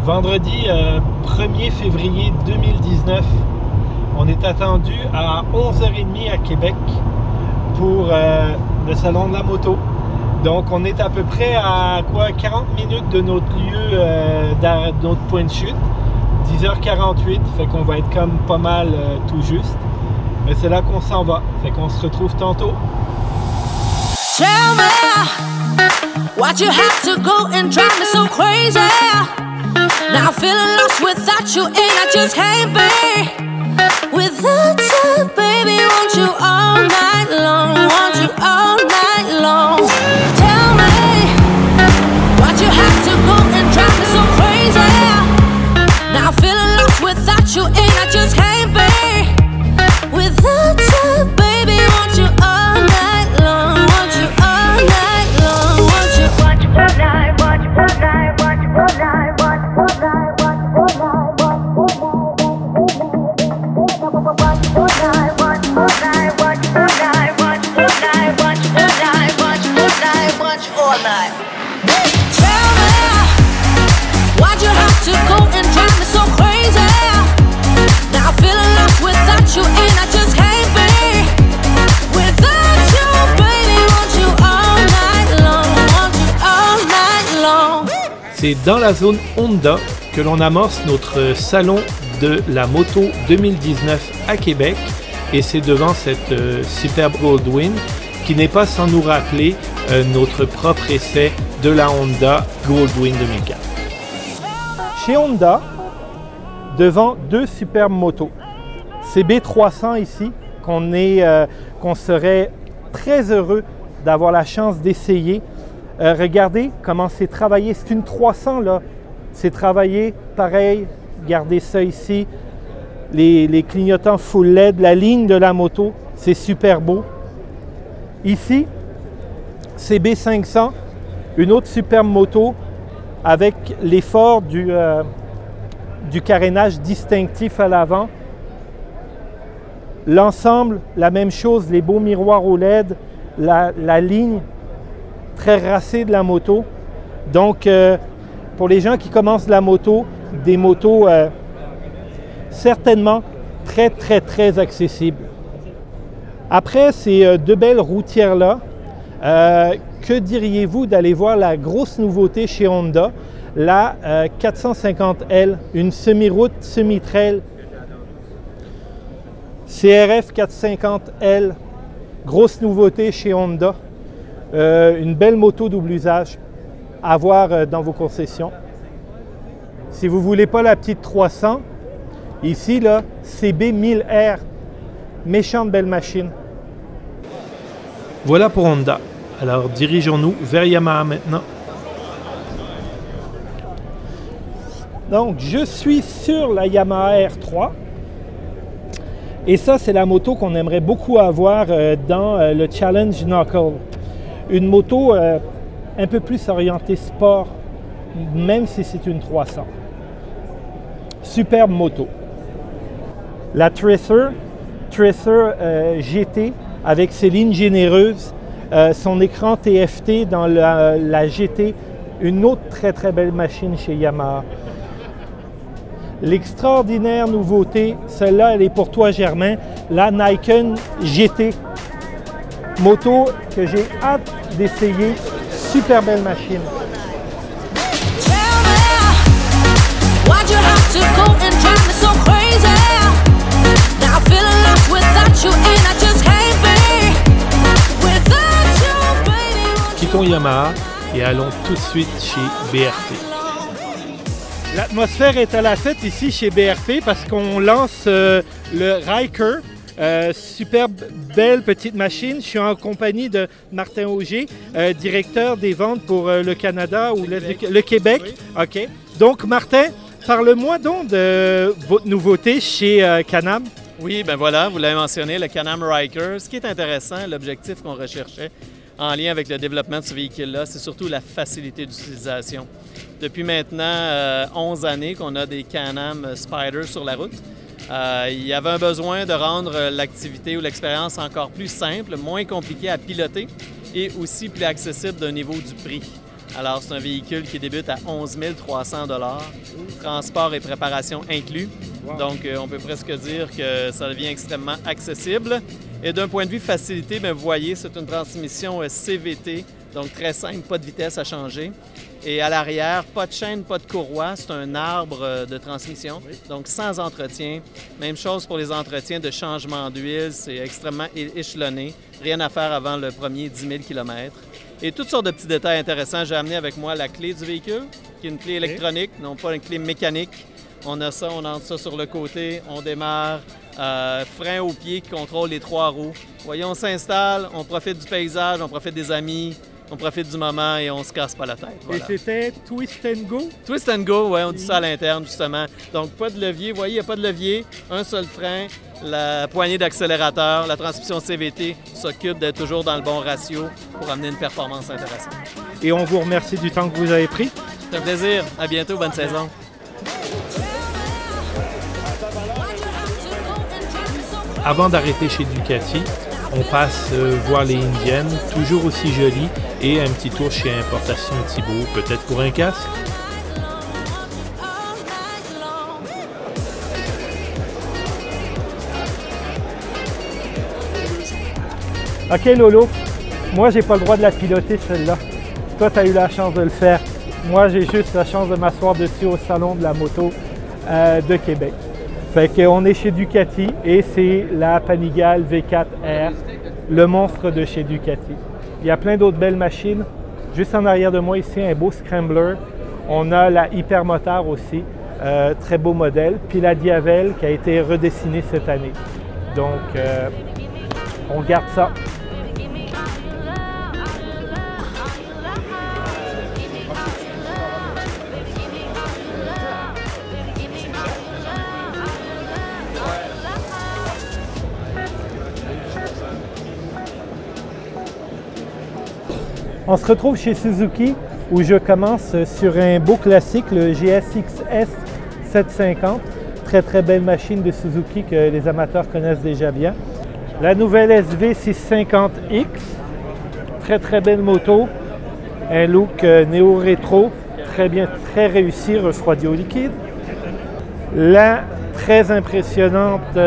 Vendredi 1er février 2019, on est attendu à 11h30 à Québec pour le salon de la moto. Donc on est à peu près à quoi 40 minutes de notre lieu, de notre point de chute. 10h48, fait qu'on va être comme pas mal tout juste. Mais c'est là qu'on s'en va, fait qu'on se retrouve tantôt. Tell me why'd you have to go and drive me so crazy? Now I'm feeling lost without you and I just can't be without you, baby. Want you all night long, want you all night long. Tell me why'd you have to go and drive me so crazy? Now I'm feeling lost without you and I just can't be without you, baby. Want you all night long, want you all night long, want you all night, want you all night, want you all night, want you all night, want you all night, want you all night, want you all night, want you all night, want you all night, want you all night, want you all night, want you all night. Tell me why'd you have to go and drive me so crazy? Now I'm feeling lost without you and I just can't be without you, baby. Want you all night long, want you all night long. C'est dans la zone Honda que l'on amorce notre salon de la moto 2019 à Québec et c'est devant cette superbe Goldwing qui n'est pas sans nous rappeler notre propre essai de la Honda Goldwing 2004. Chez Honda, devant deux superbes motos. CB300 ici, qu'on serait très heureux d'avoir la chance d'essayer. Regardez comment c'est travaillé. C'est une 300 là. C'est travaillé pareil. Regardez ça ici. Les clignotants full LED, la ligne de la moto, c'est super beau. Ici, CB500, une autre superbe moto avec l'effort du carénage distinctif à l'avant. L'ensemble, la même chose, les beaux miroirs OLED, la ligne très racée de la moto. Donc, pour les gens qui commencent la moto, des motos certainement très accessibles. Après ces deux belles routières-là, que diriez-vous d'aller voir la grosse nouveauté chez Honda, la 450L, une semi-route, semi-trail. CRF 450L, grosse nouveauté chez Honda. Une belle moto double usage à voir dans vos concessions. Si vous ne voulez pas la petite 300, ici, là, CB1000R, méchante belle machine. Voilà pour Honda. Alors dirigeons-nous vers Yamaha maintenant. Donc je suis sur la Yamaha R3 et ça c'est la moto qu'on aimerait beaucoup avoir dans le Challenge Knuckle. Une moto un peu plus orientée sport, même si c'est une 300. Superbe moto. La Tracer GT avec ses lignes généreuses, son écran TFT dans la GT, une autre très belle machine chez Yamaha. L'extraordinaire nouveauté, celle-là elle est pour toi Germain, la Nikon GT. Moto que j'ai hâte d'essayer, super belle machine. Quittons Yamaha et allons tout de suite chez BRP. L'atmosphère est à la fête ici chez BRP parce qu'on lance le Ryker. Superbe, belle petite machine. Je suis en compagnie de Martin Auger, directeur des ventes pour le Canada ou le Québec. Oui. OK. Donc, Martin, parle-moi donc de votre nouveauté chez Can-Am. Oui, ben voilà, vous l'avez mentionné, le Can-Am Ryker. Ce qui est intéressant, l'objectif qu'on recherchait en lien avec le développement de ce véhicule-là, c'est surtout la facilité d'utilisation. Depuis maintenant 11 années qu'on a des Can-Am Spyder sur la route. Il y avait un besoin de rendre l'activité ou l'expérience encore plus simple, moins compliquée à piloter et aussi plus accessible d'un niveau du prix. Alors, c'est un véhicule qui débute à 11 300 $, transport et préparation inclus. Wow. Donc, on peut presque dire que ça devient extrêmement accessible. Et d'un point de vue facilité, bien, vous voyez, c'est une transmission CVT, donc très simple, pas de vitesse à changer. Et à l'arrière, pas de chaîne, pas de courroie, c'est un arbre de transmission, donc sans entretien. Même chose pour les entretiens de changement d'huile, c'est extrêmement échelonné. Rien à faire avant le premier 10 000 km. Et toutes sortes de petits détails intéressants. J'ai amené avec moi la clé du véhicule, qui est une clé électronique, non pas une clé mécanique. On a ça, on entre ça sur le côté, on démarre. Frein au pied qui contrôle les 3 roues. Vous voyez, on s'installe, on profite du paysage, on profite des amis, on profite du moment et on se casse pas la tête. Voilà. Et c'était Twist and Go? Twist and Go, oui, on dit ça à l'interne, justement. Donc, pas de levier. Vous voyez, il n'y a pas de levier, un seul frein, la poignée d'accélérateur, la transmission CVT s'occupe d'être toujours dans le bon ratio pour amener une performance intéressante. Et on vous remercie du temps que vous avez pris. C'est un plaisir. À bientôt. Bonne saison. Avant d'arrêter chez Ducati, on passe voir les Indiennes, toujours aussi jolies, et un petit tour chez Importation Thibault, peut-être pour un casque. Ok Lolo, moi j'ai pas le droit de la piloter celle-là. Toi tu as eu la chance de le faire. Moi j'ai juste la chance de m'asseoir dessus au salon de la moto de Québec. Fait qu'on est chez Ducati et c'est la Panigale V4R, le monstre de chez Ducati. Il y a plein d'autres belles machines. Juste en arrière de moi ici, un beau Scrambler. On a la Hypermotard aussi, très beau modèle. Puis la Diavel qui a été redessinée cette année. Donc on garde ça. On se retrouve chez Suzuki où je commence sur un beau classique, le GSX-S 750. Très très belle machine de Suzuki que les amateurs connaissent déjà bien. La nouvelle SV 650X, très très belle moto. Un look néo-rétro, très bien, très réussi, refroidi au liquide. La très impressionnante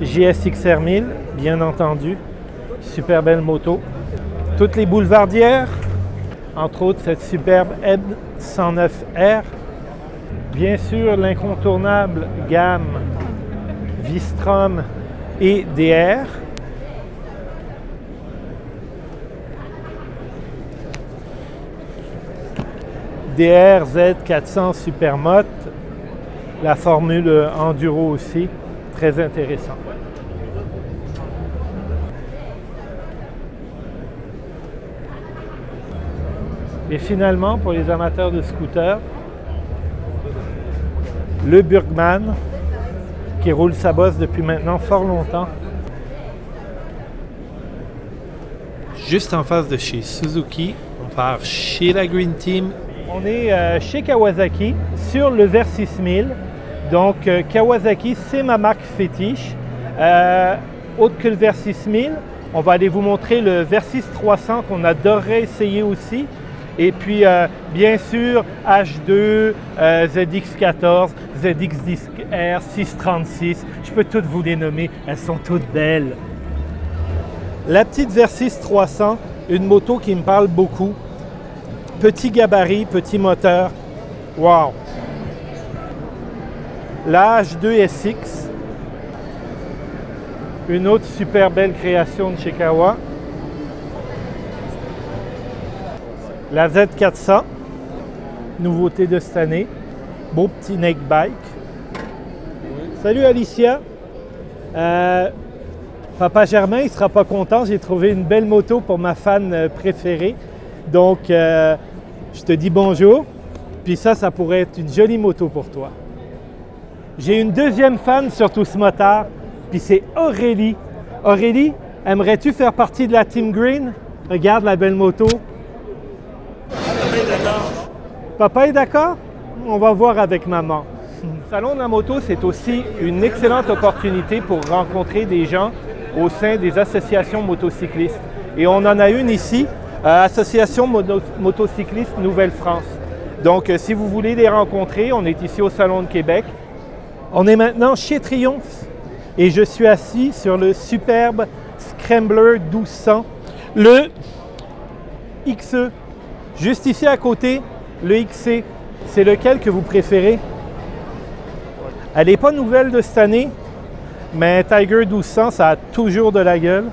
GSX-R 1000, bien entendu. Super belle moto. Toutes les boulevardières, entre autres cette superbe EB 109R. Bien sûr, l'incontournable gamme V-Strom et DR. DR Z400 Supermoto, la formule Enduro aussi, très intéressant. Et finalement, pour les amateurs de scooters, le Burgman, qui roule sa bosse depuis maintenant fort longtemps. Juste en face de chez Suzuki, on part chez la Green Team. On est chez Kawasaki, sur le Versys 1000. Donc Kawasaki, c'est ma marque fétiche. Autre que le Versys 1000, on va aller vous montrer le Versys 300 qu'on adorerait essayer aussi. Et puis, bien sûr, H2, ZX14, ZX10R, 636, je peux toutes vous les nommer, elles sont toutes belles. La petite Versys 300, une moto qui me parle beaucoup. Petit gabarit, petit moteur, wow! La H2 SX, une autre super belle création de chez Kawa. La Z400, nouveauté de cette année, beau petit neck bike. Salut Alicia, Papa Germain il sera pas content, j'ai trouvé une belle moto pour ma fan préférée. Donc je te dis bonjour, puis ça pourrait être une jolie moto pour toi. J'ai une deuxième fan sur tout ce motard, puis c'est Aurélie. Aurélie, aimerais-tu faire partie de la Team Green? Regarde la belle moto. Papa est d'accord? On va voir avec maman. Le Salon de la moto, c'est aussi une excellente opportunité pour rencontrer des gens au sein des associations motocyclistes. Et on en a une ici, Association Motocycliste Nouvelle-France. Donc, si vous voulez les rencontrer, on est ici au Salon de Québec. On est maintenant chez Triumph et je suis assis sur le superbe Scrambler 1200, le XE. Juste ici à côté, le XC. C'est lequel que vous préférez? Elle n'est pas nouvelle de cette année, mais Tiger 1200, ça a toujours de la gueule.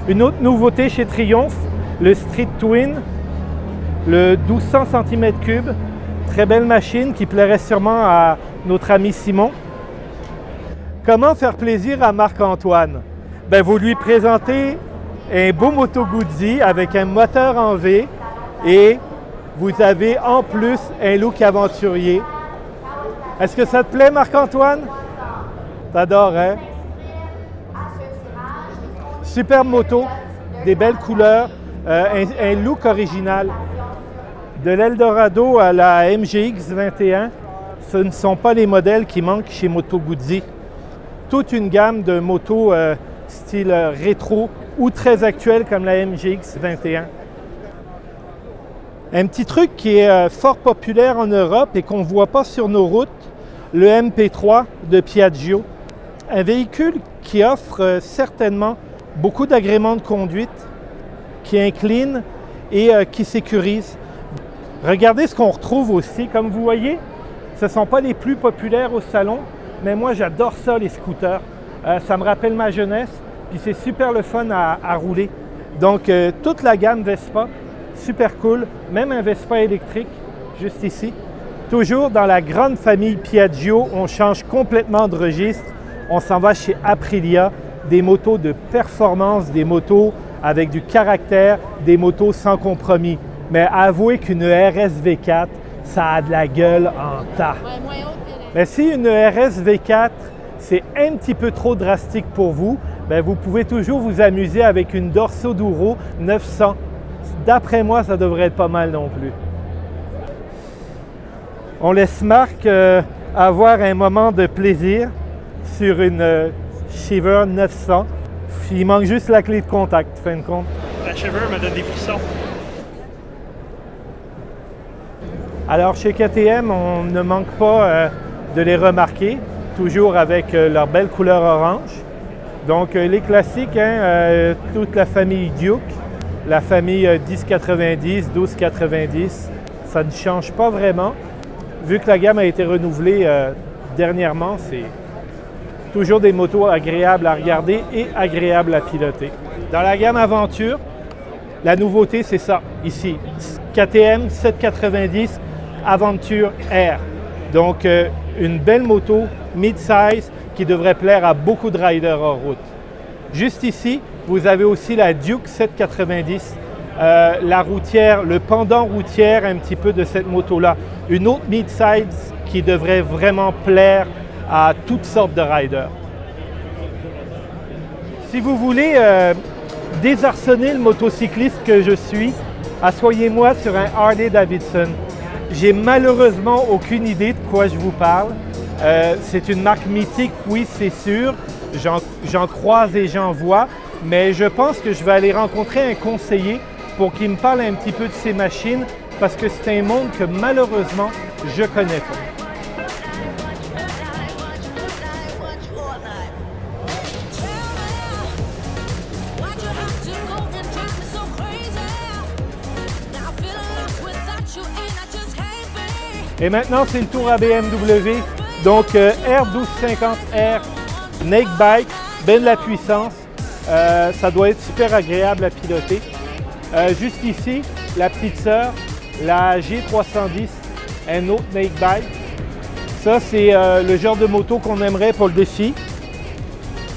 Une autre nouveauté chez Triumph, le Street Twin, le 1200 cm3. Très belle machine qui plairait sûrement à notre ami Simon. Comment faire plaisir à Marc-Antoine? Ben, vous lui présentez un beau Moto Guzzi avec un moteur en V et vous avez en plus un look aventurier. Est-ce que ça te plaît, Marc-Antoine? T'adores, hein? Superbe moto, des belles couleurs, un look original. De l'Eldorado à la MGX 21, ce ne sont pas les modèles qui manquent chez Moto Guzzi. Toute une gamme de motos style rétro ou très actuelle comme la MGX 21. Un petit truc qui est fort populaire en Europe et qu'on ne voit pas sur nos routes, le MP3 de Piaggio. Un véhicule qui offre certainement beaucoup d'agréments de conduite, qui incline et qui sécurise. Regardez ce qu'on retrouve aussi. Comme vous voyez, ce ne sont pas les plus populaires au salon, mais moi j'adore ça, les scooters. Ça me rappelle ma jeunesse, puis c'est super le fun à rouler. Donc toute la gamme Vespa, super cool. Même un Vespa électrique, juste ici. Toujours dans la grande famille Piaggio, on change complètement de registre. On s'en va chez Aprilia, des motos de performance, des motos avec du caractère, des motos sans compromis. Mais avouez qu'une RS V4, ça a de la gueule en tas. Mais si une RS V4, c'est un petit peu trop drastique pour vous, bien vous pouvez toujours vous amuser avec une Dorso Duro 900. D'après moi, ça devrait être pas mal non plus. On laisse Marc avoir un moment de plaisir sur une Shiver 900. Il manque juste la clé de contact, fin de compte. La Shiver me donne des frissons. Alors chez KTM, on ne manque pas de les remarquer, toujours avec leur belle couleur orange. Donc les classiques, hein, toute la famille Duke, la famille 1090, 1290, ça ne change pas vraiment. Vu que la gamme a été renouvelée dernièrement, c'est toujours des motos agréables à regarder et agréables à piloter. Dans la gamme Aventure, la nouveauté c'est ça, ici, KTM 790 Aventure R. Donc une belle moto mid-size qui devrait plaire à beaucoup de riders hors route. Juste ici, vous avez aussi la Duke 790, la routière, le pendant routière un petit peu de cette moto-là. Une autre mid-size qui devrait vraiment plaire à toutes sortes de riders. Si vous voulez désarçonner le motocycliste que je suis, asseyez-moi sur un Harley Davidson. J'ai malheureusement aucune idée de quoi je vous parle. C'est une marque mythique, oui, c'est sûr. J'en croise et j'en vois, mais je pense que je vais aller rencontrer un conseiller pour qu'il me parle un petit peu de ces machines parce que c'est un monde que malheureusement, je connais pas. Et maintenant, c'est le tour à BMW. Donc, R1250R, Naked Bike, ben de la puissance. Ça doit être super agréable à piloter. Juste ici, la petite sœur, la G310, un autre Naked Bike. Ça, c'est le genre de moto qu'on aimerait pour le défi.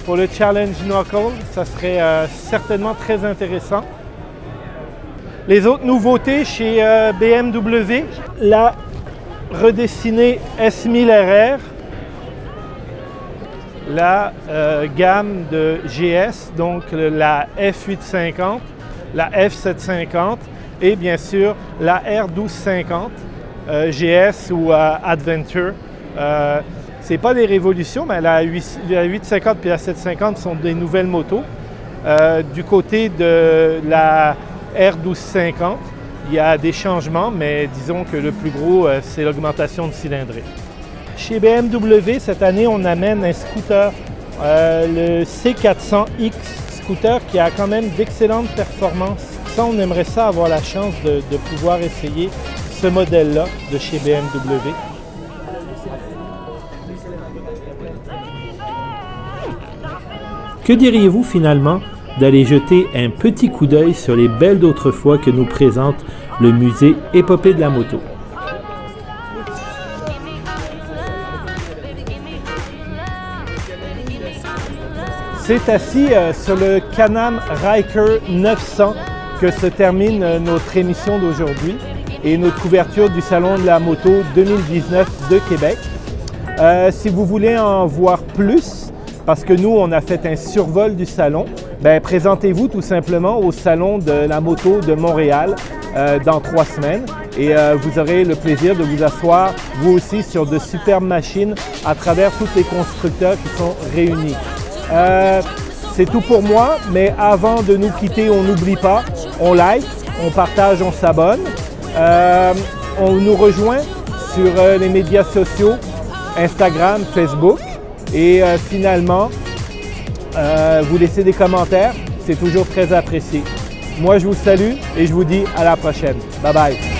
Pour le Challenge Knuckle, ça serait certainement très intéressant. Les autres nouveautés chez BMW, la redessinée S1000RR, la gamme de GS, donc la F850, la F750 et bien sûr la R1250 GS ou Adventure. Ce n'est pas des révolutions, mais la 850 et la 750 sont des nouvelles motos. Du côté de la R1250. Il y a des changements, mais disons que le plus gros, c'est l'augmentation de cylindrée. Chez BMW, cette année, on amène un scooter, le C400X scooter, qui a quand même d'excellentes performances. Ça, on aimerait ça avoir la chance de pouvoir essayer ce modèle-là de chez BMW. Que diriez-vous finalement d'aller jeter un petit coup d'œil sur les belles d'autrefois que nous présente le musée Épopée de la moto? C'est assis sur le Can-Am Ryker 900 que se termine notre émission d'aujourd'hui et notre couverture du Salon de la moto 2019 de Québec. Si vous voulez en voir plus, parce que nous, on a fait un survol du salon, présentez-vous tout simplement au Salon de la moto de Montréal dans 3 semaines et vous aurez le plaisir de vous asseoir, vous aussi, sur de superbes machines à travers tous les constructeurs qui sont réunis. C'est tout pour moi, mais avant de nous quitter, on n'oublie pas, on like, on partage, on s'abonne. On nous rejoint sur les médias sociaux, Instagram, Facebook. Et finalement, vous laissez des commentaires, c'est toujours très apprécié. Moi, je vous salue et je vous dis à la prochaine. Bye bye!